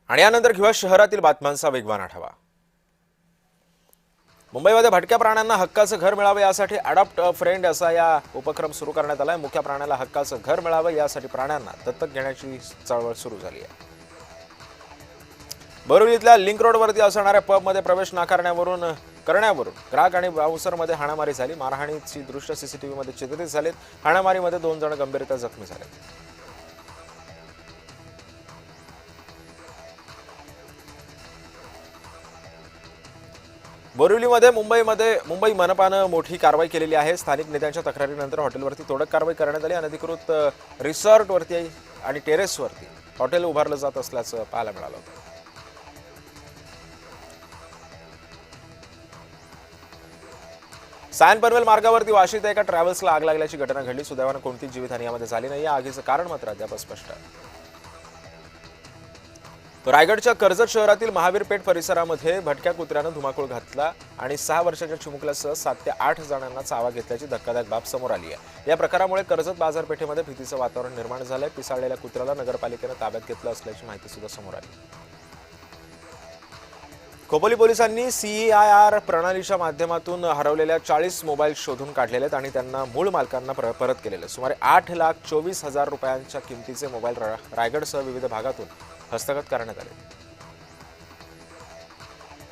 आणि यानंतर घेऊया शहरातील बातम्यांचा वेगवान आढावा। मुंबईमध्ये भटक्या प्राण्यांना हक्काचं घर मिळावं यासाठी अडॉप्ट अ फ्रेंड असा या उपक्रम सुरू करण्यात आलाय। मुख्य प्राण्याला हक्काचं घर मिळावं यासाठी प्राण्यांना दत्तक घेण्याची चळवळ सुरू झाली आहे। बोरिवलीतल्या लिंक रोडवरती असणाऱ्या पबमध्ये प्रवेश नाकारण्यावरून ग्राहक आणि बाउन्सरमध्ये हाणामारी झाली। मारहाणीची दृश्य सीसीटीव्हीमध्ये चित्रित झालीत। हाणामारीमध्ये 2 जण गंभीररीत्या जखमी झाले। बोरिवलीमध्ये मुंबई मनपानं मोठी कारवाई केलेली आहे। स्थानिक नेत्यांच्या तक्रारीनंतर हॉटेलवरती तोडक कारवाई करण्यात आली। अनधिकृत रिसॉर्टवरती आणि टेरेसवरती हॉटेल उभारलं जात असल्याचं पाहायला मिळालं होतं। सायन पनवेल मार्गावरती वाशीत एका ट्रॅव्हल्सला आग लागल्याची घटना घडली। सुदैवानं कोणतीच जीवितहानी यामध्ये झाली नाही। या आगीचं कारण मात्र अद्याप स्पष्ट आहे। रायगडच्या कर्जत शहरातील महावीर पेठ परिसरामध्ये भटक्या कुत्र्यानं धुमाकूळ घातला आणि 6 वर्षाच्या चिमुकल्यासह 7 ते 8 जणांना चावा घेतल्याची धक्कादायक बाब समोर आली आहे। या प्रकारामुळे कर्जत बाजारपेठेमध्ये भीतीचं वातावरण निर्माण झालंय। पिसाळलेल्या कुत्र्याला नगरपालिकेनं ताब्यात घेतलं असल्याची माहिती सुद्धा समोर आली। खोपोली पोलिसांनी CIR प्रणालीच्या माध्यमातून हरवलेल्या 40 मोबाईल शोधून काढलेले आहेत आणि त्यांना मूळ मालकांना परत केलेले। सुमारे 8,24,000 रुपयांच्या किमतीचे मोबाईल रायगडसह विविध भागातून हस्तगत करण्यात आले।